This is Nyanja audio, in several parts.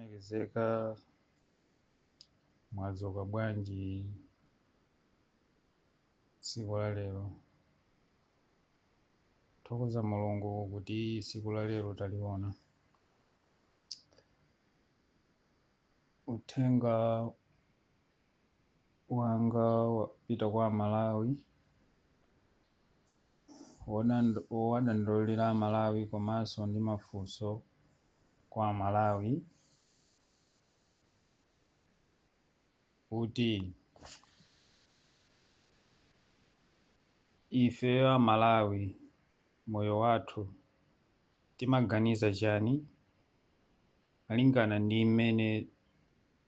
Olemekezeka mwadzuka bwanji tsiku la lero. Thokoza Mulungu kuti tsiku la lero taliona. Uthenga wanga wapita kwa Malawi, wodandolera Malawi komanso ndi mafunso kwa Malawi kuti ife a Malawi moyo wathu timaganiza chani malingana ndi mmene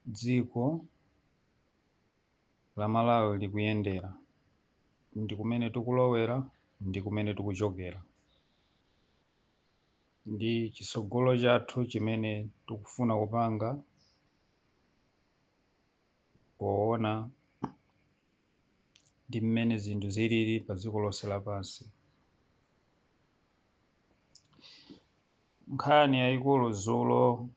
dziko la Malawi likuyendera, ndi kumene tikulowera ndi kumene tikuchokera, ndi chitsogolo chathu chimene tikufuna kupanga poona ndi mmene zinthu zilili pa dziko lonse lapansi. Nkhani yayikulu dzulo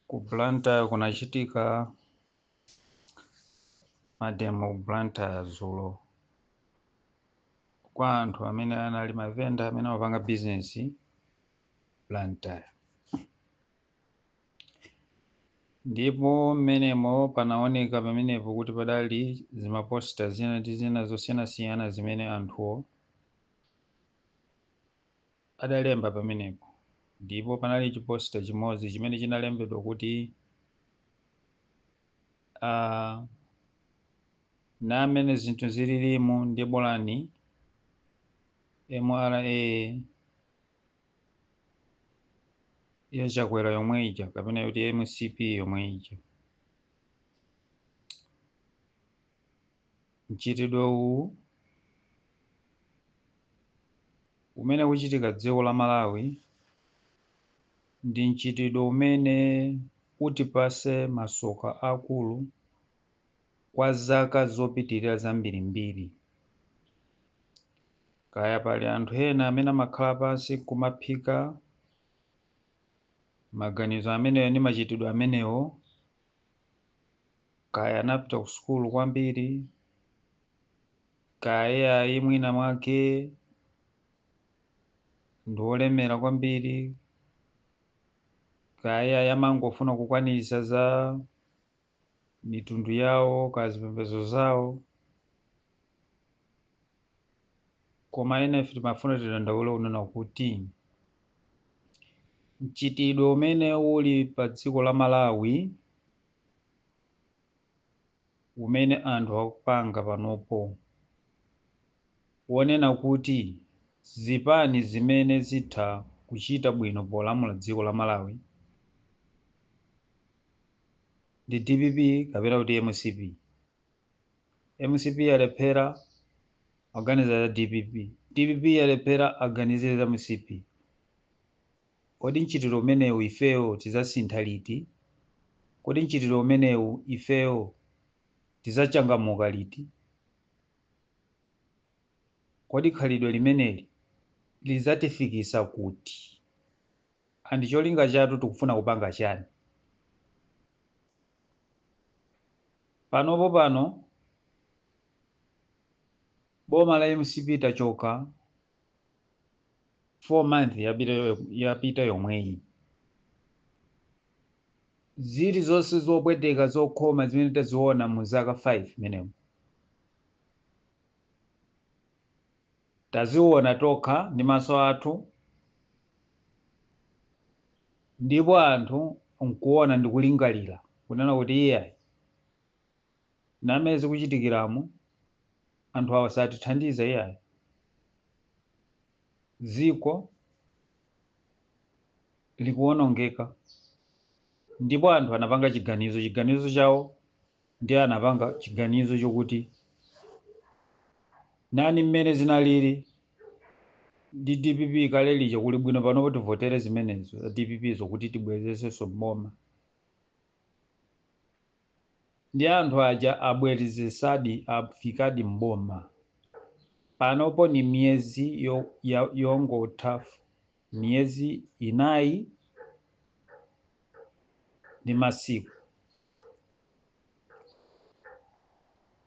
ku Blantyre kunachitika mademo Blantyre dzulo kwa anthu amene anali mavenda amene amapanga business Blantyre. Ndipo mmenemo panaoneka pamenepo kuti padali zimaposta zina ndi zina zosiyanasiyana zimene anthuwo adalemba pamenepo. Ndipo panali chiposta chimodzi chimene chinalembedwa kuti na amene zinthu zililimu ndi bolani MRA ya Chakwera yomwe ija kapena kuti MCP yomwe ija. Mchitidwe uwu umene kuchitika dziko la Malawi ndi mchitidwe umene utipase masoka akulu kwa zaka zopitirira zambirimbiri. Kaya pali anthu ena amene amakhala pansi kumaphika maganizo amenewo ndi machitidwe amenewo, kaya anapita ku sukulu kwambiri, kaya ayi mwina mwake ndi olemera kwambiri, kaya yamangofuna kukwanisa za mitundu yawo kaya zipembedzo zawo. Koma ena ife timafuna tidandaule kunena kuti mchitidwe umene uli pa dziko la Malawi umene anthu akupanga panopo wonena kuti zipani zimene zitha kuchita bwino polamula dziko la Malawi ndi DPP kapena kuti MCP. MCP yalephera organiza za DPP, DPP yalephera organize za MCP. Kodi mchitidwe umenewu ifewo tidzasintha liti? Kodi mchitidwe umenewu ifewo tidzachangamuka liti? Kodi khalidwe limeneli lidzatifikisa kuti? Andi cholinga chathu tikufuna kupanga chani? Panopo pano boma la MCP tachoka 4 months yapita yomweyi. Zili zonse zopweteka zokhoma zimene taziona mu zaka 5 menemo taziona tokha ndi maso athu, ndipo anthu nkuona ndi kulingalira kunena kuti iye namene zikuchitikiramo anthu awa satithandiza iyayi. Dziko likuwonongeka ndipo anthu anapanga chiganizo chawo ndi anapanga chiganizo chokuti nani mmene zinalili ndi DPP kale lija kuli bwino panopo tivotere zimenezo za DPP zokuti tibwerezenso mboma. Ndi anthu aja abwerezesadi afikadi mboma. Panopo ni miyezi yongotha miyezi inayi ndi masiku.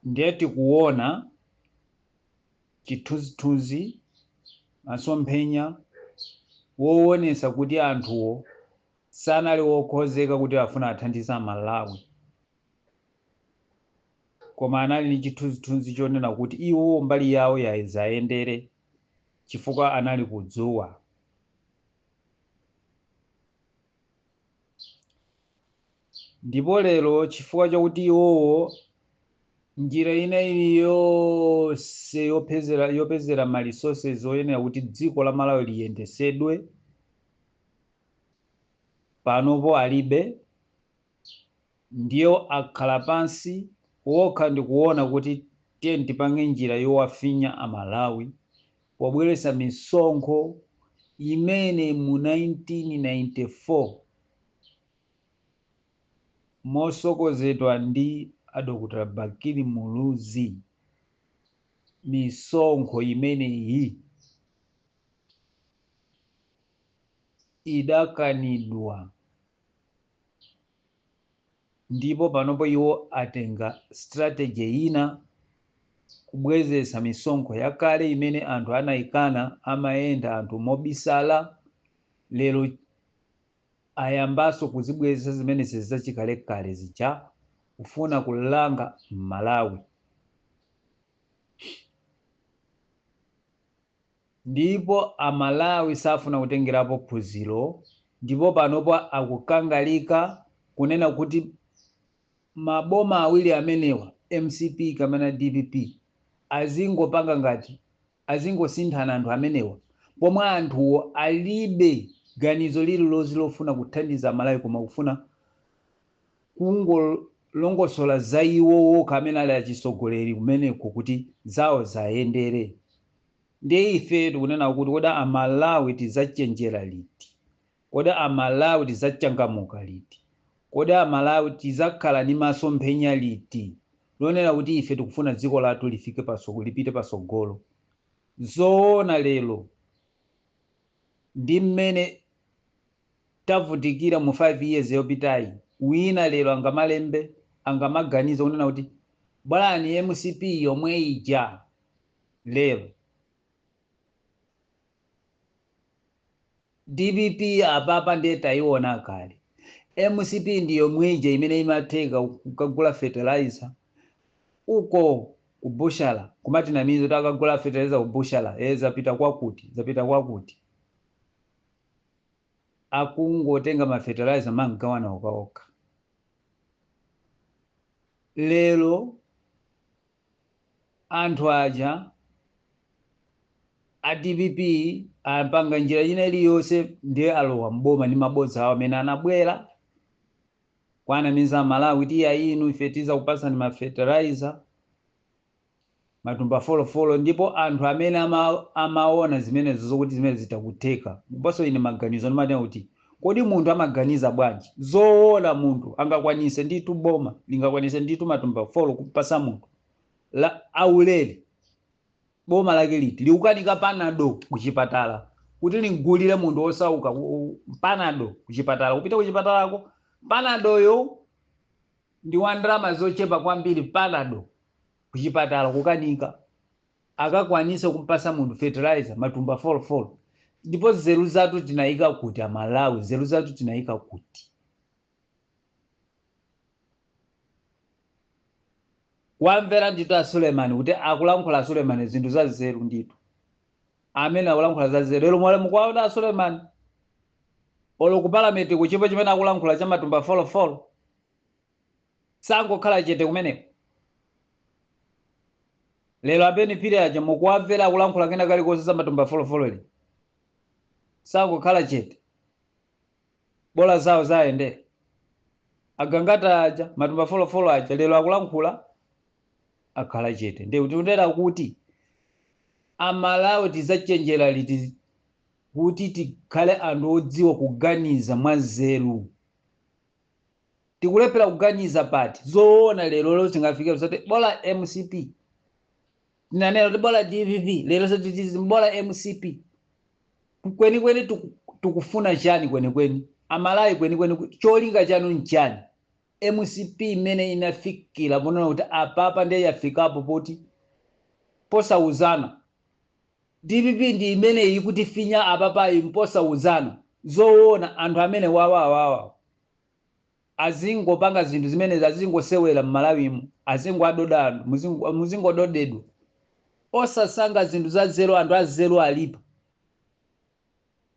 Ndiye tikuona chithunzithunzi masomphenya woonesa kuti anthuwo sanali wokhozeka kuti afuna athandiza Malawi, koma anali ndi chithunzithunzi chonena kuti iwo mbali yawo yazayendere chifukwa anali kudzuwa. Ndipo lero chifukwa chakuti iwowo njira ina iliyonse yopezera ma resources oyenera kuti dziko la Malawi liyendesedwe panopo alibe, ndiyo akhala pansi wokha ndikuona kuti tiye tipange njira yowafinya Amalawi pobweresa misonkho imene mu 1994 mosokozedwa ndi Dr. Bakili Muluzi. Misonkho imene iyi idakanidwa, ndipo panopo iwo atenga strategy ina kubwezesa misonkho yakale imene anthu anayikana amayenda anthu mobisala. Lero ayambaso kuzibwezesa zimene zizachikalekale zija kufuna kulanga Malawi. Ndipo Amalawi safuna kutengerapo phunziro, ndipo panopo akukangalika kunena kuti maboma awiri amenewa MCP kamana DPP azingopanga ngati azingosinthana anthu amenewa, pomwe anthuwo alibe ganizo lililonse lofuna kuthandiza Malawi, koma kufuna kungolongosola za iwo wokha amene ali achisogoleri kumeneko kuti zawo zayendere. Ndiye ife tikunena kuti koda Amalawi tizachenjera liti, koda Amalawi tizachangamuka liti, koda Amalawi tizakhala ni masomphenya liti lonena kuti ife tikufuna dziko lathu lifike lipite pasogolo. Zoona lero ndi mmene tavutikira mu 5 years yopitayi, wina lero angamalembe angamaganiza kunena kuti bwalani MCP yomwe ija lero DPP apapa ndiye tayiona kale. MCP ndiyo mwija imene imatheka kukagula fertilizer uko kubushala, kumati na mizo takagula fertilizer kubushala zapita kwakuti akungotenga ma fertilizer mangawana okaoka. Lero anthu aja a DPP apanga njira ina iliyonse ndiye alowa mboma ni mabodza awo amene anabwera kwanamiza Malawi kuti inu ife tiza kupasani ma fertilizer matumba folofolo, ndipo anthu amene amaona zimene zokuti zimene zitakuteka. Mboso ine maganizo ndimati kuti kodi munthu amaganiza bwanji zoona munthu angakwanise nditu boma lingakwanise nditu matumba folo kupasa munthu la aulere boma lake liti liukanika panado kuchipatala kuti ligulire munthu osauka panado kuchipatala, kupita kuchipatalako panadoyo ndi wandrama zochepa kwambiri. Panado kuchipatala kukanika akakwanise kupasa munthu fertilizer matumba folofolo. Ndipo zeru zathu tinayika kuti Amalawi, zeru zathu tinayika kuti wamvera nditu a Suleiman kuti akulankhula Suleiman zinthu za zeru nditu amene akulankhula za zeru. Lero mwale mukwaona Suleiman olo ku parliament kuchipo chimene akulankhula cha matumba folofolo sangokhala chete kumeneko. Lero apeni pire aja mukuwamvera akulankhula kena kali konse za matumba folofolo li sangokhala chete, bola zawo zayende. Agangata aja matumba folofolo aja lero akulankhula akhala chete. Ndiye tikutera kuti Amalawi tizachenjera liti kuti tikhale anthu odziwa kuganiza mwa zeru. Tikulephera kuganiza pati zoona lero tingafike kusati bola MCP tinanena kuti bola DPP lero sati bola MCP. Kweni tikufuna chani kweni Amalawi kwenikweni cholinga chanu nchani? MCP imene inafikira ponena kuti apapa ndiye yafikapo poti posauzana. DPP ndi imene ikuti finya apapayi mposauzana zoona anthu amene wawa azingopanga zinthu zimene azingosewera m'Malawimu, azingoadoda anthu, muzingododedwa osasanga zinthu za zero, anthu azero alipo.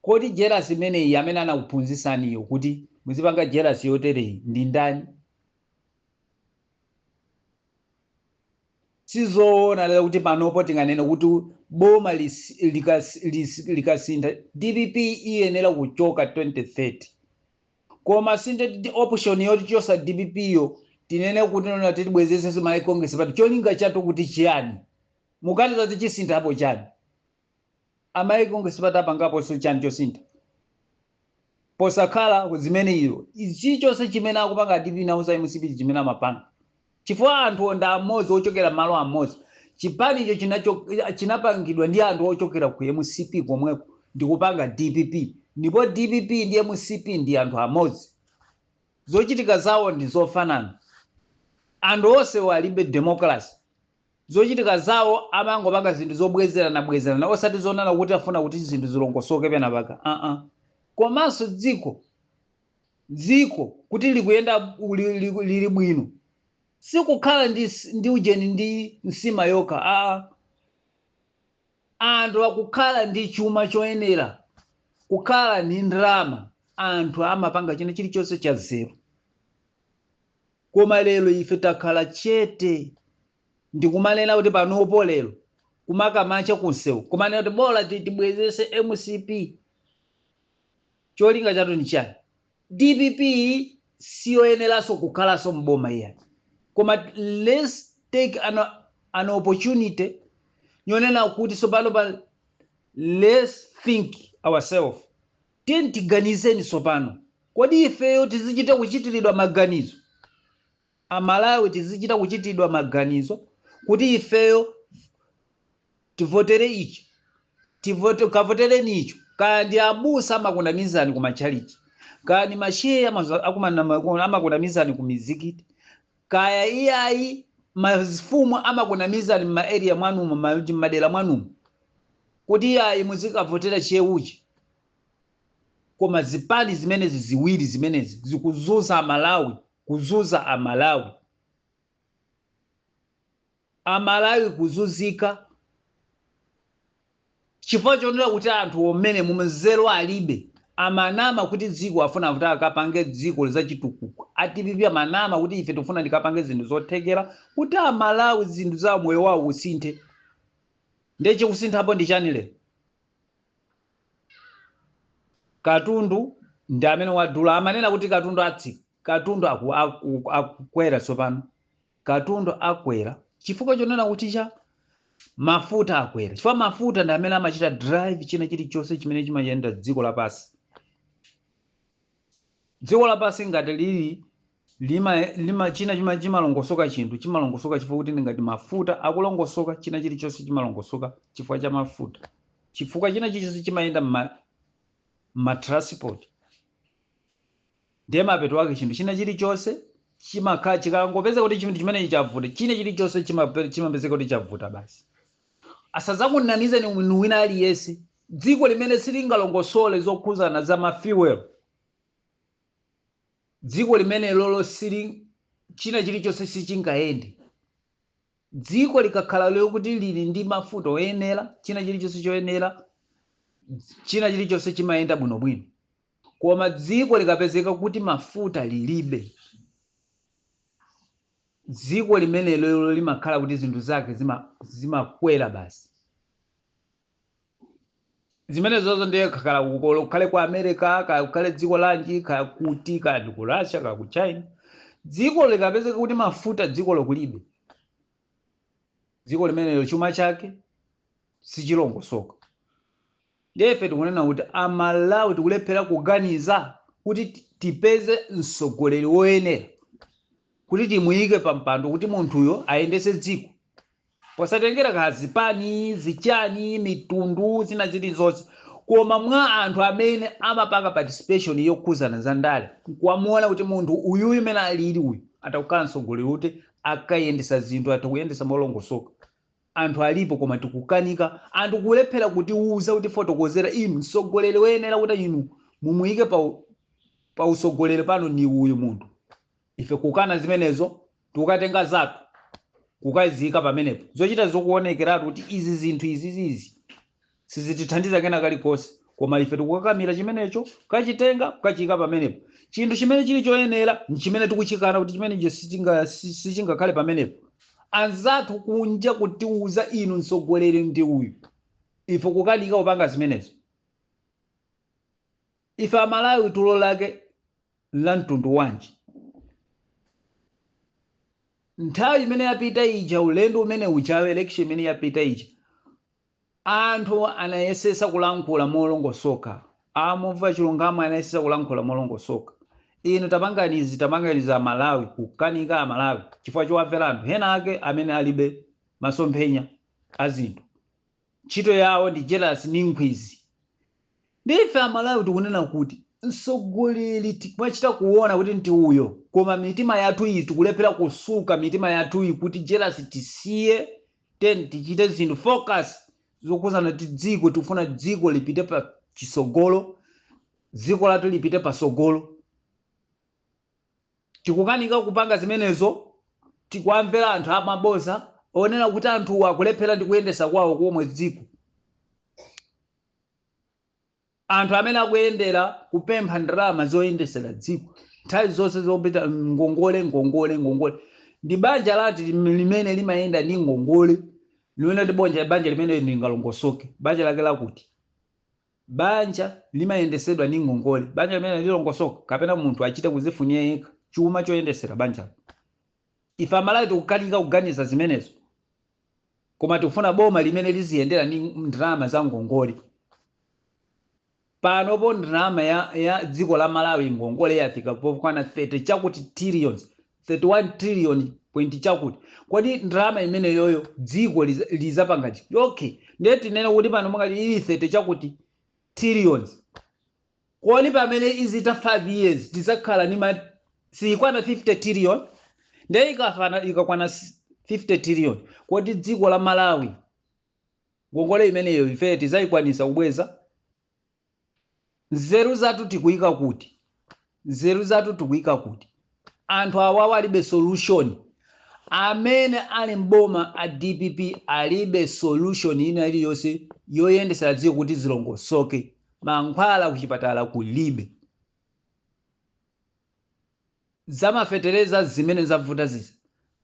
Kodi jealous imeneyi amene anakuphunzitsaniyo kuti muzipanga jealous yotereyi ndi ndani? Sizoona lero kuti panopo tinganene kuti boma likasintha DPP iyenera kuchoka 2030. Koma sinde option yoti chosa DPP yo tinene kuti nona tibwezese ma Congress pati cholinga chato kuti chiyani? Mukati zati chisintha hapo chani? Ama Congress pati apangapo so chani chosintha. Posakhala zimene iyo. Ichi chose chimene akupanga DPP na uza MCP chimene amapanga. Chifukwa anthu onda amodzi ochokera malo amodzi. Chipani chinapangidwa ndi anthu ochokera ku MCP komweko ndikupanga DPP. Ndipo DPP ndi MCP ndi anthu amodzi. Zochitika zawo ndi zofanana. Anthu onse walibe democracy. Zochitika zawo amangopanga zinthu zobwezerana osati zonana kuti afuna kuti zinthu zilongosoke pena paka. Komanso dziko kuti likuyenda lili bwino. Sikukhala ndi ujeni ndi nsima yokha. Anthu akukhala ndi chuma choyenera. Kukhala ndi ndalama. Anthu amapanga china chilichonse cha zero. Koma lero ife takhala chete. Ndikumanena kuti panopo lero kumakamacha kunsewu. Kumanena kuti bola tibwezese MCP. Cholinga chato ni chani? DPP siyoyeneranso kukhalaso mboma iya. Koma let's take an opportunity nyonena kuti sopano pa let's think ourselves. Tiganizeni sopano. Kodi ifeyo tizichita kuchitiridwa maganizo? Amalawi tizichita kuchitiridwa maganizo kuti ifeyo tivotere ichi, kavotere nicho. Kandi abusa amakundamizani ku macharity. Kandi masheya amakundamizani ku mizikiti. Kaya iyayi mafumu amakundamizani ma area mwanumu madera mwanumu. Kuti iyayi muzikavotera cheuchi. Koma zipani zimenezi ziwiri zimenezi zikuzuza Amalawi, kuzuza Amalawi. Amalawi kuzuzika. Chifukwa chonera kuti anthu omene mumzero alibe. Amanama kuti dziko afuna kuti akapange dziko lizachitukuko. DPP amanama kuti ife tofuna ndikapange zinthu zothekera kuti Amalawi zinthu za moyo wawo usinthe. Ndeche kusintha hapo ndi chani lero? Katundu ndi amene wadula. Amanena kuti Katundu atsika. Katundu akukwera tsopano. Katundu akwera. Chifukwa chonena kuti cha mafuta akwera. Chifukwa mafuta ndi amene amachita drive china chilichonse chimene chimayenda dziko lapasi. Dziko lapasi ngati lima china chimalongosoka chinthu chimalongosoka chifukwa kuti ngati mafuta akulongosoka china chilichonse chimalongosoka chifukwa cha mafuta. Chifukwa china chilichonse chimayenda transport. Ndiye mapeto wake chinthu china chilichonse chimakhala chikangopeza kuti chinthu chimene chavuta china chilichonse chimapezeka kuti chavuta basi. Asazakunamize ni wina aliyense. Dziko limene silingalongosole zokhuzana za mafuel. Dziko limene lolo china chilichonse sichingayende. Dziko likakhala lero kuti lili ndi mafuta oyenera, china chilichonse choyenera, china chilichonse chimayenda bwinobwino. Koma dziko likapezeka kuti mafuta lilibe, dziko limene lero limakhala kuti zinthu zake zimakwera basi. Zimene zozo ndiye kakhala kale kwa America, kale dziko lanji, kuti kandi ku Russia, ka ku China. Dziko likapezeka kuti mafuta dziko lokulibe, dziko limene lero chuma chake sichilongosoka. Ndiye tikunena kuti Amalawi tikulephera kuganiza kuti tipeze mtsogoleri woyenera. Kuti timuyike pa mpando kuti munthuyo ayendese dziko. Posatengera kazipani, zichani, mitundu zina zilizonse. koma mwa anthu amene amapanga participation yokhuzana za ndale nkuwamuona kuti munthu uyuyu mene alili uyu atakukhala mtsogoleri kuti akayendesa zinthu atakuyendesa molongosoka. Anthu alipo koma tikukanika, anthu kulephera kutiuza kuti fotokozera inu mtsogoleri woyenera kuti inu mumuyike pa utsogoleri pano ni uyu munthu. Ife kukana zimenezo tukatenga zathu kukazika pamenepo. Zochita zokuonekeratu kuti izi zinthu izizizi sizitithandiza kena kalikonse, koma ife tikukakamira chimenecho kachitenga kukachika pamenepo. Chinthu chimene chili choyenera nchimene tikuchikana kuti chimenecho sichingakhale pamenepo. Anzathu kunja kutiuza inu mtsogoleri ndi uyu, ife kukanika kupanga zimenezo. Ife Amalawi tulo lake la mtundu wanji. Nthawi imene yapita ija, ulendo umene uchawe, election imene yapita ija, anthu anayesesa kulankhula molongosoka, amumva chilungamo anayesesa kulankhula molongosoka. Inu tapanganiza Malawi, kukanika Amalawi chifukwa chowamvera anthu ena ake amene alibe masomphenya azinthu. Ntchito yawo ndi jealous ndi nkhwizi. Ndife Amalawi tikunena kuti mtsogoleri timachita kuona kuti ndi uyo, koma mitima yathu iyi tikulephera kusuka mitima yathu iyi kuti jealous tisiye, tichite zinthu focus zokhuzana ndi dziko. Tikufuna dziko lipite pa chisogolo, dziko lathu lipite pa sogolo. Tikukanika kupanga zimenezo, tikuamvera anthu amaboza onena kuti anthu akulephera ndi kuyendesa kwawo komwe dziko. Anthu amene akuyendera kupempha ndalama zoyendesera dziko nthawi zonse zopita ngongole. Ndi banja lati limene limayenda ndi ngongole, liwena ndi banja limene lingalongosoke. Banja lake lakuti banja limayendesedwa ndi ngongole, banja limene lilongosoka kapena munthu achite kuzifunia yekha chuma choyendesera banja. Ife Amalawi tikukanika kuganiza zimenezo, koma tikufuna boma limene liziyendera ndi ndalama za ngongole. Panopo ndalama ya dziko la Malawi ngongole yafika pokwana 30 chakuti trillions, 31 trillion point chakuti. Kodi ndalama imene yoyo dziko lizapanga chiti? Okay, ndeti nena kuti pano mukali ili 30 chakuti trillions. Kodi pamene izita 5 years tizakhala ni sikwana 50 trillion, ndiye ikakwana 50 trillion. Kodi dziko la Malawi ngongole imeneyo ife tizayikwanisa kubweza? Nzeru zathu tikuyika kuti? Anthu awawa alibe solution. Amene ali mboma a DPP alibe solution ina iliyonse yoyendesera dziko kuti zilongosoke. Mankhwala kuchipatala kulibe. Zamafetereza zimene zavuta zizi.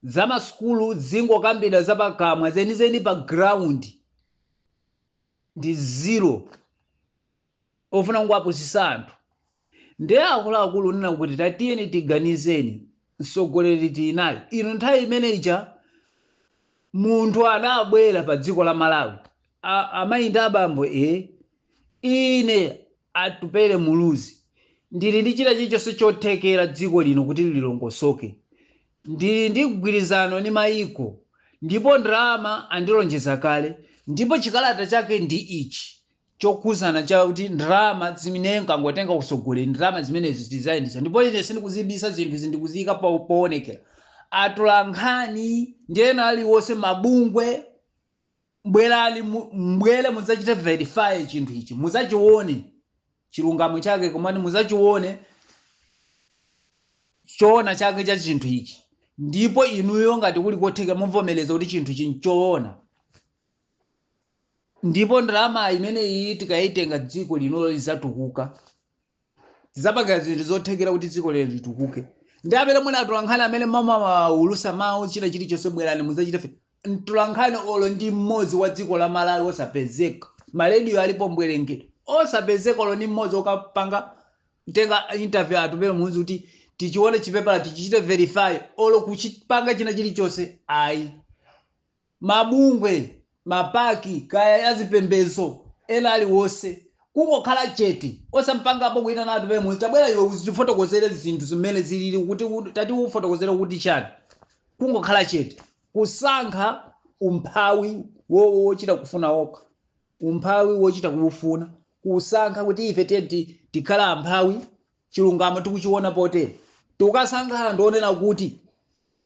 Zamaskulu zingokambira zapakamwa zenizeni pa ground ndi zero. Ofuna ngwapusisa anthu. Ndiye akuluakulu nena kuti tatiyeni tiganizeni mtsogoleri tinayo. Ino nthawi imene ija munthu anabwera pa dziko la Malawi, amayinda abambo ine atupere muluzi, ndili ndi china chilichonse chothekera dziko lino kuti lilongosoke, ndili ndi mgwirizano ndi mayiko, ndipo ndalama andilonjeza kale, ndipo chikalata chake ndi ichi chokhuzana chakuti ndalama zimene nkangotenga utsogoleri, ndalama zimenezi tizayendesa. Ndipo ine sindikuzibisa zinthu izi, ndikuziyika poonekera. Atulankhani ndiyena aliwonse mabungwe, mbwere mudzachite verify chinthu ichi, mudzachione chilungamo chake, komani mudzachione choona chake cha chinthu ichi. Ndipo inuyo ngati kuli kotheka muvomereza kuti chinthu ichi nchoona. Ndipo ndalama imene iyi tikayitenga dziko lino lizatukuka. Tizapanga zinthu zothekera kuti dziko lino litukuke. Ndi amene mwina atulankhani amene ulusa mawu china chilichonse bwerani mudzachite mtulankhani olo ndi mmodzi wa dziko la Malawi osapezeka. Marediyo alipo mbwerengero osapezeka olo ndi mmodzi okapanga tenga interview atupere muzi kuti tichione chipepala tichite verify olo kuchipanga china chilichonse ayi. Mabungwe, mapaki, kaya azipembezo ena aliwonse kungokhala chete osampanga apo kuita na atupere muzi tabwera iwe uzifotokozere zinthu zimene zilili kuti tati ufotokozere kuti chani. Kungokhala chete kusankha umphawi wochita kufuna okha, umphawi wochita kuufuna kusankha kuti ife tikhala amphawi chilungamo tikuchiona potere tukasankha ndionena kuti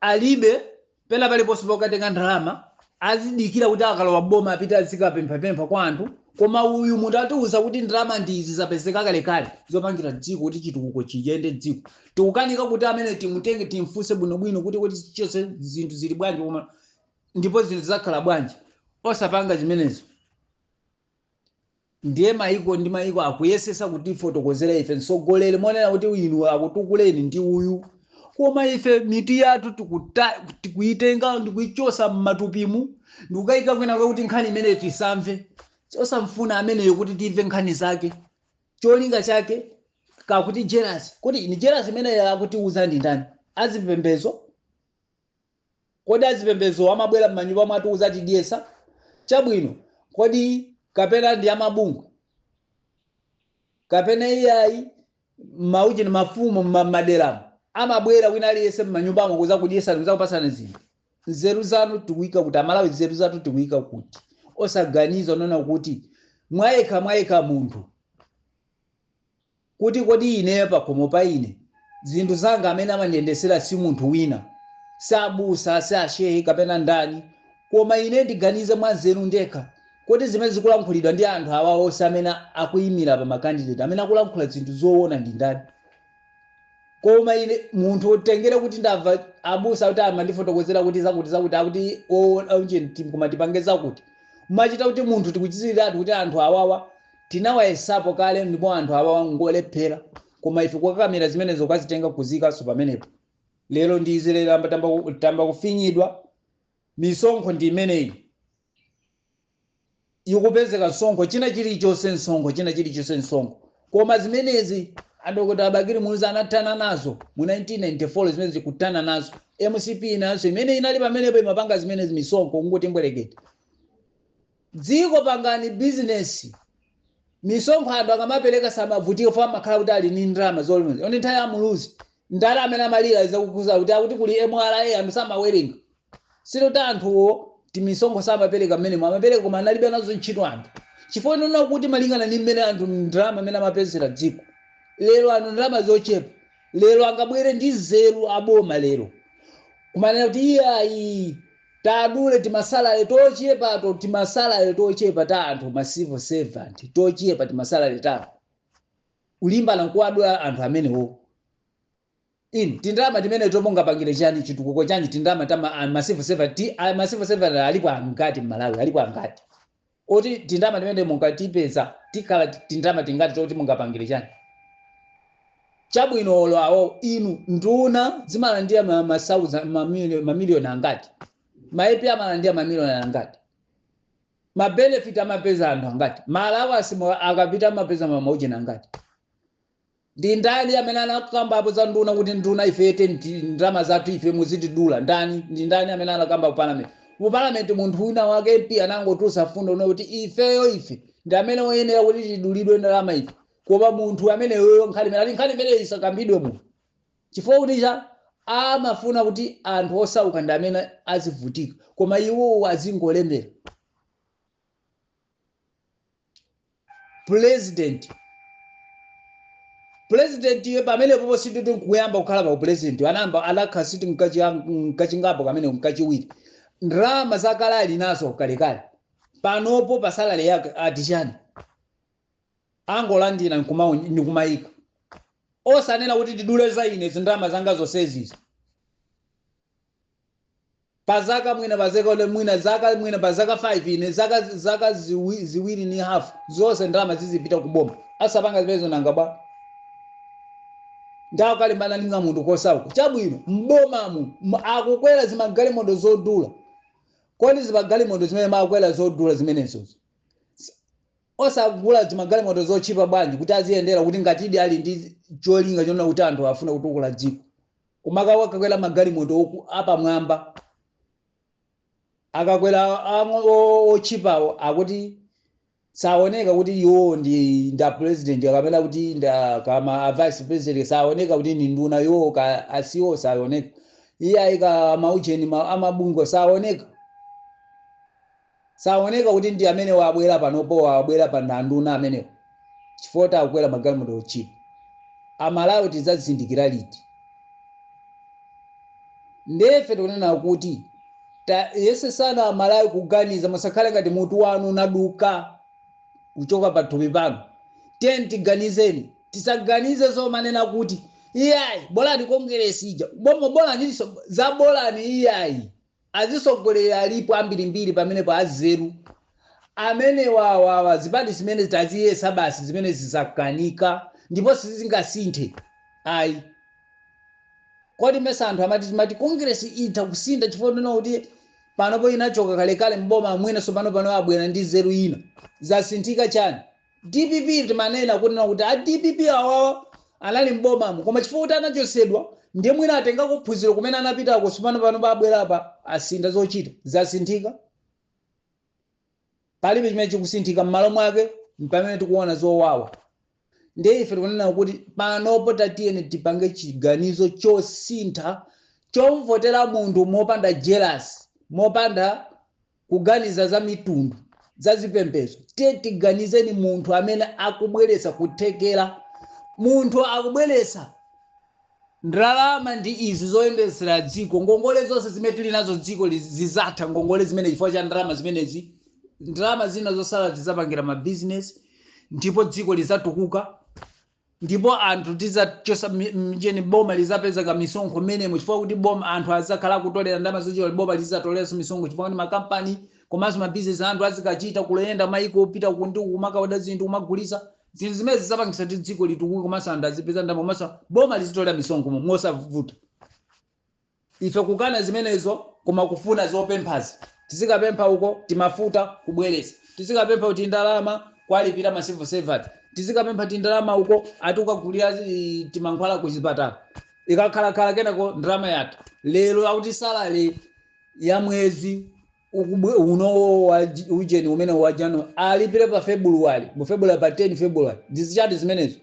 alibe pena paliponse pokatenga ndalama azidikira kuti akalowa boma apita azikapempha kwa anthu koma uyu munthu atiuza kuti ndalama ndizi zapezeka kalekale zopangira dziko kuti chitukuko chiyende dziko tikukanika kuti amene timutenge timfunse bwinobwino kuti chonse zinthu zili bwanji koma ndipo zinthu zizakhala bwanji osapanga zimenezo. Ndiye maiko ndi maiko akuyesesa kuti fotokozera ife msogolere monena kuti inu akutukuleni ndi uyu koma ife mitu yathu tikuyitenga ndikuichosa mmatupimu ndikukayika kwina kuti nkhani imene tisamve osamfuna ameneyo kuti timve nkhani zake cholinga chake kakuti jealous kuti ni jealous imene akutiuza ndi ndani azipembezo kodi azipembezo amabwera m'manyumba mwathu uzati dyesa chabwino kodi kapena ndi amabungu kapena iyayi mauji na mafumo m'maderamu amabwera wina aliyese m'manyumbamo kuza kudyesa kuza kupasana zinthu nzeru zanu tikuika kuti amalawi nzeru zathu tikuika kuti osaganiza unaona kuti mwayeka munthu kuti kodi ine pakhomo pa ine zinthu zanga amene amandiyendesera si munthu wina sabusa sashehi kapena ndani koma ine ndiganize mwa nzeru ndekha kuti zimene zikulankhulidwa ndi anthu awa onse amene akuyimira pa makandidate amene akulankhula zinthu zoona ndi ndani koma ine munthu utengere kuti ndabva abusa kuti amandifotokozera kuti zakuti akuti kumatipange kuti machita kuti munthu tikuchiziratu kuti anthu awawa tinawayesapo kale ndipo anthu awawa ngolephera koma ife kukakamira zimenezo ukazitenga kuzikaso pamenepo lero ndizilera tamba kufinyidwa misonkho ndi imeneyi ikupezeka msonkho china chilichonse msonkho koma zimenezi adokota Abakiri Muluzi anathana nazo mu 1994 zimene zikutana nazo MCP nazo imene inali pamenepo imapanga zimenezi misonkho ngoti mbwerekete dziko pangani business misonkho anthu akamapereka samavutiko fa makhala kuti ali ni ndrama zolunza oni nthawi ya Muluzi ndala amene amalira izakukuza kuti kuli MRA anthu samawerenga silo ta anthuwo timisonkho samapereka mmene amapereka koma analibe nazo ntchito anthu chifukwa nona kuti malingana ndi mmene anthu ndrama amene amapezera dziko lero anthu ndrama zochepa lero angabwere ndi nzeru aboma lero kumanena kuti iyayi tadule timasalale tochepa ta anthu ma civil servant tochepa timasalale ta ulimbana nkuwadula anthu amenewo tindama timene tomongapangire chani chitukuko chani tindama ta ma civil servant alipo angati m'Malawi alipo angati oti tindama timene mungatipeza tikhala tindama tingati toti mungapangire chani chabwino olo awo inu nduna zimalandia mamiliyoni angati maipi amalandia mamiliyoni angati mabenefit amapeza anthu angati malawasi akapita amapeza mamauji angati ndi ndani amene anakamba apo za nduna kuti nduna ifete ndrama zathu ife muzitidula ndani ndi ndani amene anakamba ku parliament munthu wina wake MP anangotusa fundo no kuti ife ndi amene oyenera kuti tidulidwe ndalama ife koma munthu amene yoyo nkhali imene isakambidwe munthu chifukwa kuti amafuna kuti anthu osauka ndi amene azivutika koma iwo azingolembera president iye pamene popo sititi kuyamba kukhala pa president anamba alakha siti mkachingapo kamene mkachiwiri ndrama zakale ali nazo kalekale panopo pa salary yake atishani angolandira nkumayika osanena kuti tidule za ine zindrama zanga zonsezizo pazaka mwina pazeka mwina zaka mwina pazaka 5 ine zaka ziwiri ni half zonse ndrama zizipita kuboma asapanga zimezo nangaba ndawo kalimbana ninga munthu kosauka chabwino mbomamu akukwera zimagalimoto zodula kodi zimagalimoto zimene makwera zodula zimenezo osagula zimagalimoto zochipa bwanji kuti aziyendera kuti ngatidi ali ndi cholinga chona kuti anthu afuna kutukula dziko kumakakwera magalimoto apa mwamba akakwera ochipawo akuti saoneka kuti iwo nda president akamena kuti nda kama vice president saoneka kuti ni nduna yo ka asiwo saoneka iya ika maujeni amabungo saoneka kuti ndi amene wabwera panopo wabwera pa nduna amene chifukwa takwera magalimoto ochipa. Amalawi tizazindikira liti? Ndefe tikunena kuti yese sana Amalawi kuganiza musakhale ngati mutu wanu unaduka kuchoka pathupi panu. Tiyeni tiganizeni, tisaganize zomanena kuti iyayi bolani kongeresi ija bolani za bolani iyayi azisogolera alipo ambirimbiri pamenepo azeru amene wawa zipani zimene zitaziyesa basi zimene zizakanika ndipo sizingasinthe ayi. Kodi mesa anthu amati kongeresi ita kusintha chifukwa nena kuti panopo inachoka kalekale mboma mwina pano abwera ndi zeru ina zasinthika chani? DPP timanena kunena kuti a DPP awawa anali mbomamo koma chifukwa kuti anachosedwa ndiye mwina atenga kuphunziro kumene anapitako pano babwera apa asintha zochita zasinthika. Palibe chimene chikusinthika m'malo mwake pamene tikuona zowawa. Ndiye ife tikunena kuti panopo tatiyeni tipange chiganizo chosintha chomvotera munthu mopanda jealous, mopanda kuganiza za mitundu za zipembedzo. Tiganizeni munthu amene akubweretsa kuthekera, munthu akubweretsa ndalama ndi izi zoyendetsera dziko. Ngongole zonse zimene tili nazo dziko zizatha ngongole zimene chifukwa cha ndalama zimenezi. Ndalama zina zosala tizapangira mabizinesi ndipo dziko lizatukuka, ndipo anthu tizachosa mjeni boma lizapeza ka misonkho menemo chifukwa kuti boma anthu azakhala kutolera ndalama zochita boma lizatoleranso misonkho chifukwa kuti makampani komanso mabizinesi anthu azikachita kulenda maiko opita kundi kumakawada zinthu kumagulisa zinthu zimene zizapangisa kuti dziko litukuke komanso anthu azipeza ndalama komanso boma lizitolera misonkho mosavuta. Ife kukana zimenezo koma kufuna zopemphazi. Tizikapempha uko timafuta kubweretsa, tizikapempha kuti ndalama kwalipira ma civil servant, tizikapempha ndalama uko atukagulira timankhwala ku chipatala. Ikakhala kenako ndalama yatha. Lero akuti salary ya mwezi uno wa ujeni umene wa January alipire pa February, mu February pa 10 February. Ndizichati zimenezo.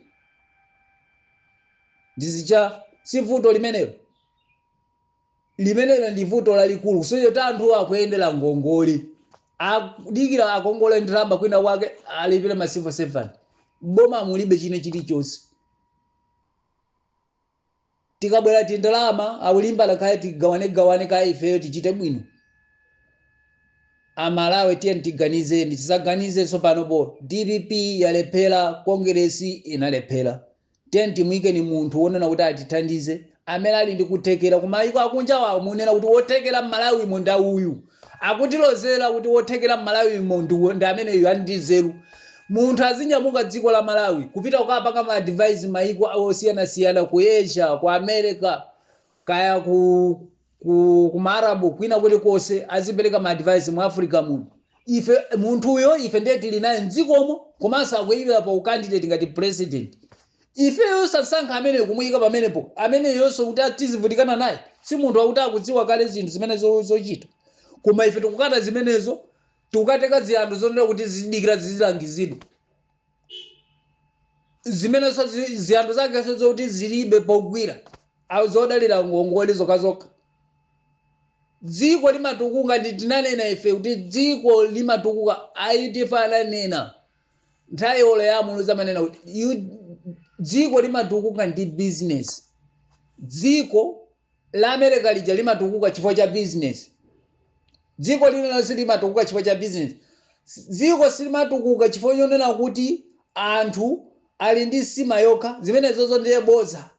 Ndizicha sivuto limenelo. Limenelo ndi vuto lalikulu. So anthu akuyendera ngongole. Akudikira akongola ndalama kwina kwake alipire ma civil servant. Boma mulibe chine chilichonse. Tikabwera ndalama awulimba lakaya tigawane kaya ifeyo tichite bwino. Amalawi tiyeni tiganizeni, tisaganize panopo DPP yalephera, kongeresi inalephera. Tiyeni timuyike ni munthu wonena kuti atithandize amene ali ndi kuthekera kumayiko akunja wawo munena kuti wothekera m'Malawi munda uyu. Akutilozera kuti wothekera m'Malawi mundu ndi amene ali ndi zeru. Munthu azinyamuka dziko la Malawi kupita kukapanga ma advice mayiko osiyana ku Asia, ku America, kaya ku Maarabu kwina kule kose azipereka ma advice mu Africa muno. Ife munthu uyo ife ndiye tili naye mdzikomo komanso akuyimira pa candidate ngati president. Ife yosasankha amene kumuyika pamenepo amene yonso kuti tizivutikana naye si munthu wakuti akudziwa kale zinthu zimene zochita. Koma ife tikukata zimenezo tukateka ziyando zonena kuti zidikira zizilangizidwa. Zimenezo ziyando zake zokuti zilibe pogwira au zodalira ngongole zokazoka. Dziko limatukuka nditinanena ife kuti dziko limatukuka ayitifana nena. Nthawi ole ya mulungu zamanena kuti dziko limatukuka ndi business. Dziko la America lija limatukuka chifukwa cha business. Dziko lililonse limatukuka chifukwa cha business. Dziko silimatukuka chifukwa chonena kuti anthu ali ndi sima yokha zimene zozo ndiye boza.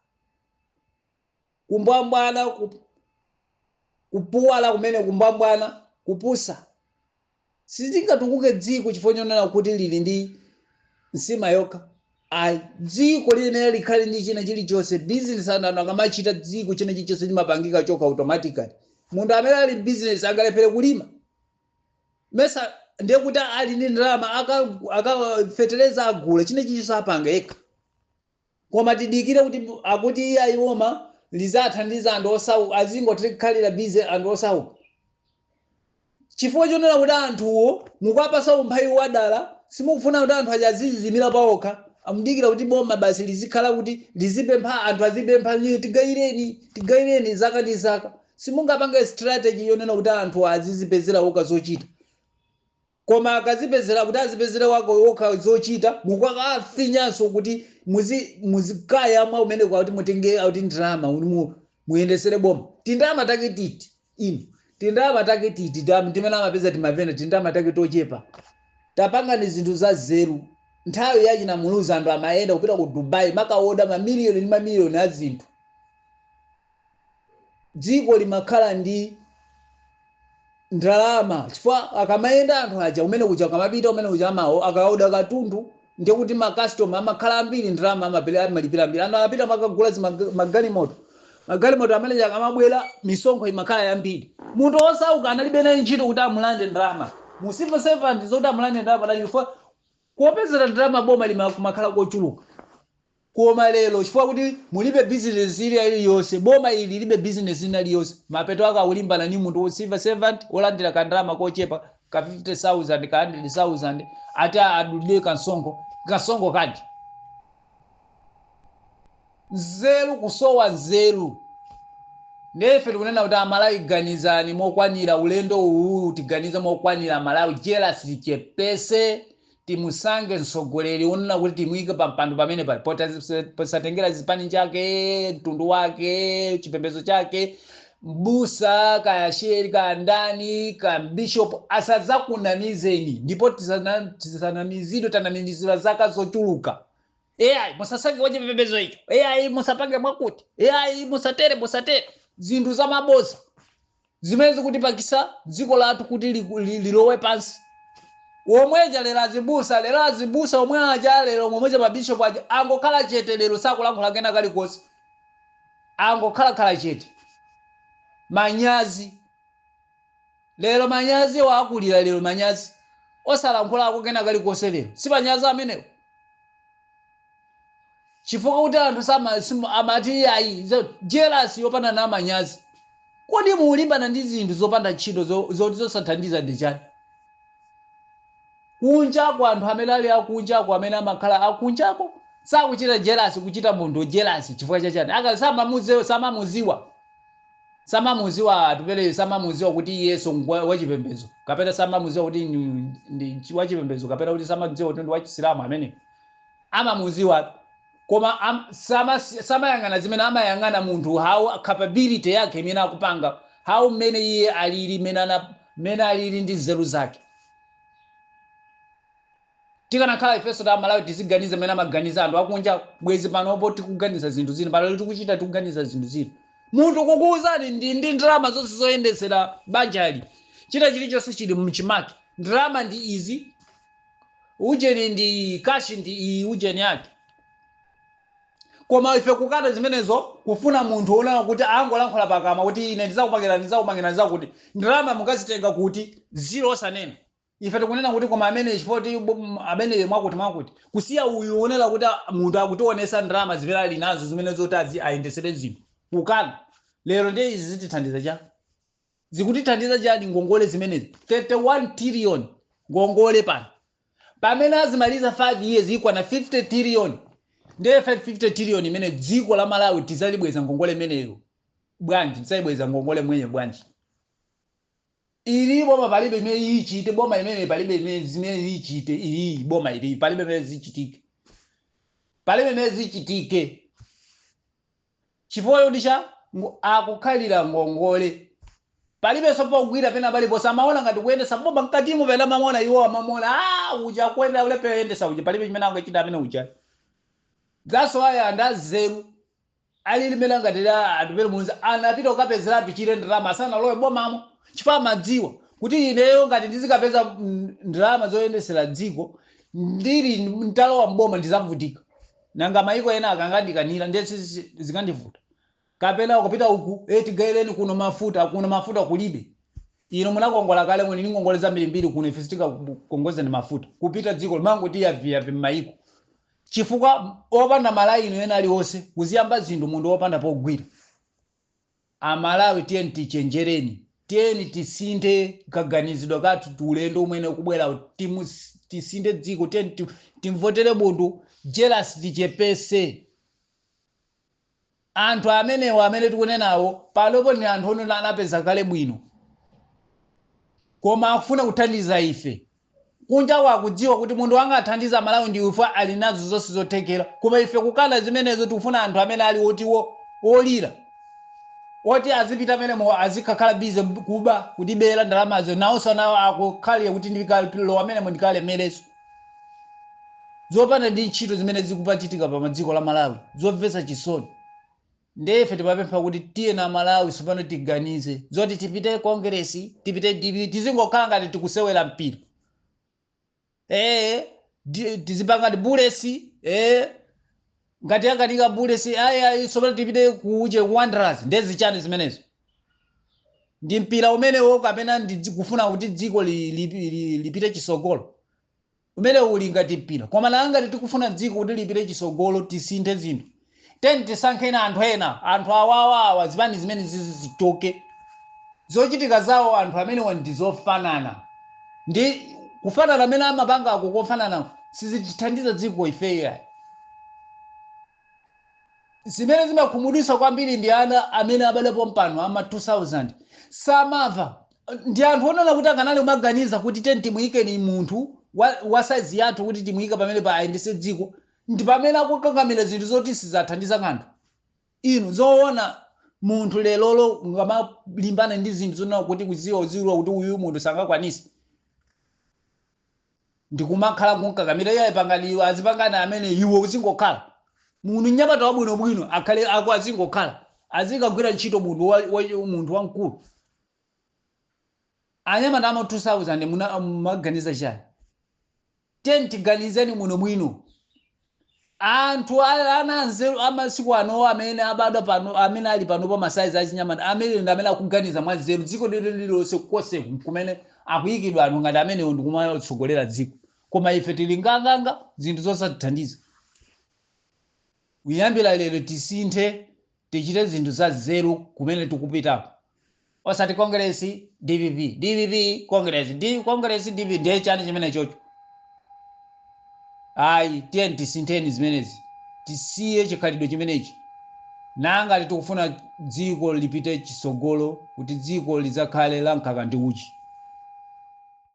Kumbwambwana kupuwala kumene kumbwambwana kupusa. Sizingatukuke dziko chifukwa chonena kuti lili ndi sima yokha. Dziko liyenera likhale ndi china chilichonse. Business anthu akamachita dziko china chilichonse limapangika choka automatically. Munthu amene ali business angalephere kulima. Mesa ndiye kuti ali ndi ndalama akafetereza agula china chilichonse apanga yekha. Koma tidikire kuti akuti iye ayiwoma lizathandiza anthu osauka azingokhalira busy anthu osauka. Chifukwa chonena kuti anthuwo mukapasa umphawi wadala simukufuna kuti anthu azizimira pawokha. Amudikira kuti boma basi lizikhala kuti lizipempha anthu azipempha tigayireni zaka ndi zaka. Simungapanga strategy yonena kuti anthu azizipezera okha zochita. koma akazipezera kuti azipezere wako wokha zochita mukakafinyanso kuti muzikaya mwa umene kwa kuti mutenge kuti ndalama muyendesere boma tindalama take titi ino tindalama take titi timene amapeza timapenda tindalama take tochepa tapanga ni zinthu za zeru nthawi yachinamuluza anthu amayenda kupita ku Dubai makaoda mamiliyoni ndi mamiliyoni a zinthu dziko limakhala ndi ndalama chifukwa akamayenda anthu aja umene kuja akamapita umene kuja amawo akaoda katundu ndiye kuti makastoma amakhala ambiri ndalama amalipira ambiri anthu amapita makagula magalimoto amene akamabwera misonkho imakhala yambiri munthu osauka analibe nayo ntchito kuti amulande ndalama mu civil servant zoti amulande ndalama chifukwa kuopezera ndalama boma limakhala kochuluka koma lero chifukwa kuti mulibe business iliyonse boma ili libe business iliyonse mapeto akaulimbana ni munthu civil servant olandira kandalama kochepa ka 50,000 ka 100,000 ati adulire kasongo kati nzeru kusowa nzeru nefe tikunena kuti Amalawi ganizani mokwanira ulendo uwu tiganiza mokwanira Amalawi jealous lichepese timusange mtsogoleri unena kuti timuyike pampando pamene posatengera zipani chake mtundu wake chipembedzo chake mbusa kayasheri kandani ka bishop asadzakunamizeni ndipo tisanamizidwe tanamizidwa zaka zochuluka musasange wache chipembedzo icho musapange mwakuti musatere zinthu za maboza zimene zikutipakisa dziko lathu kuti lilowe pansi omweja lero azibusa omwe aja lero omweja mabishopu aja angokhala chete lero sakulankhula kena kalikonse angokhala chete manyazi lero manyazi waakulira lero manyazi osalankhula ako kena kalikonse lero si manyazi amenewo chifukwa kuti anthu amati ayi jealous yopanda na manyazi kodi mulimbana ndi zinthu zopanda ntchito zoti zosathandiza ndi chani kunjako anthu amene ali akunjako amene amakhala akunjako sakuchita jealous kuchita munthu jealous chifukwa chachani aka samamuziwa atupele samamuziwa kuti iyeso wachipembedzo kapena samamuziwa kuti ndi wachipembedzo kapena kuti samamuziwa kuti ndi wachisilamu amene amamuziwa koma samayang'ana zimene amayang'ana munthu how capability yake imene akupanga how mmene iye alili mmene alili ndi nzeru zake tikanakhala ifeso ta Malawi tiziganiza mmene amaganiza anthu akunja bwezi panopo tikuganiza zinthu zina pano tikuchita tikuganiza zinthu zina munthu kukuwuzani ndi ndalama zonse zoyendesera banjali chita chilichonse chili mchimake ndalama ndi izi ujeni ndi kashi ndi iyi ujeni yake koma ife kukana zimenezo kufuna munthu ona kuti angolankhula pakama kuti ine ndizakupangira kuti ndalama mukazitenga kuti zero osanena ife tikunena kuti koma amene chifoti amene mwakuti kusiya uyu onera kuti munthu akutionesa ndalama zimene ali nazo zimene zoti ayendesere zinthu kukana lero ndiye izi zitithandiza cha zikutithandiza chani ngongole zimenezi 31 trillion ngongole pamene azimaliza 5 years ikwana 50 trillion ndiye 50 trillion imene dziko la Malawi tizalibweza ngongole imeneyo bwanji tisayibweza ngongole mwenye bwanji ili boma palibe imene ichite boma imene palibe imene zimene ichite ili boma ili palibe imene zichitike chifukwa yodisha akukhalira ngongole palibe sopo kugwira pena palipo samaona ngati kuyendesa boma mkatimo pena mamona iwo amamona uja kwenda ulepe yendesa uja palibe chimene angachita amene uja that's why andazeru alilimela ngati atupele munza anapita ukapezera pichire ndalama sana lowe bomamo chifukwa madziwa kuti ineyo ngati ndizikapeza ndalama zoyendesera dziko ndili mtalowa mboma ndizavutika nanga maiko ena akangandikanira ndiye zikandivuta kapena ukapita uku tigaireni kuno mafuta kulibe ino munakongola kale mwini ngongole zambiri kuno ifisitika kongoza ni mafuta kupita dziko limango via maiko chifukwa opanda malaini ena aliwonse kuziyamba zinthu munthu opanda pogwira Amalawi tiyeni tichenjereni tiyeni tisinthe kaganizidwa kathu tulendo umene ukubwera tisinthe dziko tiyeni timvotere munthu jealous lichepese anthu amenewo amene tikunenawo palopo ni anthu ono anapeza kale bwino koma akufuna kuthandiza ife kunja wakudziwa kuti munthu wanga athandiza Malawi ndi ife ali nazo zonse zothekera, koma ife kukana zimenezo tikufuna anthu amene ali otiwo olira oti azipita amenemo azikakhala bize kuba kutibera ndalamazo nawonso nawo akukhalire kuti ndikalowa amenemo ndikalemereso zopanda ndi ntchito zimene zikupachitika pa madziko la Malawi zomvetsa chisoni. Ndefe tipapempha kuti tiye na Malawi sopano tiganize zoti tipite kongresi tipite tizingokhala ngati tikusewera mpira tizipanga ndi bulesi ngati yakatika bulesi ayi sopano tipite kuuje Wanderers ndezi chani zimenezo ndi mpira umenewo kapena ndi kufuna kuti dziko lipite chisogolo umene uli ngati mpira koma nangati tikufuna dziko kuti lipite chisogolo tisinthe zinthu tisankhena anthu ena anthu awawawa zipani zimene zizitoke zochitika zawo anthu amene ndizofanana ndi kufanana amene amapanga ako kofanana sizitithandiza dziko ifeya. Zimene zimakhumudwitsa kwambiri ndi ana amene abalepo mpano ama 2000 samava ndi anthu onena kuti akanali umaganiza kuti timuyike ni munthu wa size yathu kuti timuyike pamene pa ayendese dziko ndi pamene akukangamira zinthu zoti sizathandiza kanthu. Inu zoona munthu lelolo ngamalimbana ndi zinthu zonena kuti kuziwa kuti uyu munthu sangakwanisi ndikumakhala kunkakamira iye pangaliwa azipangana amene iwo uzingokhala munthu nyamata wabwinobwino akhale ako azingokhala azikagwira ntchito munthu wamkulu anyamata ama 2000 mumaganiza chani tiganizeni muno bwino anthu ananzeru amasiku ano amene abadwa pano amene ali pano pa masaizi achinyamata amene ndamene akuganiza mwanzeru dziko lililonse kose kumene akuyikidwa anthu ngati amene ndikumatsogolera dziko koma ife tili nganganga zinthu zosatithandiza. Kuyambira lero tisinthe tichite zinthu za zeru kumene tikupitapo osati kongresi DVV kongresi DVV ndiye chani chimene chocho ayi tiyeni tisintheni zimenezi tisiye chikhalidwe chimenechi nanga tikufuna dziko lipite chisogolo kuti dziko lizakhale la mkaka ndi uchi.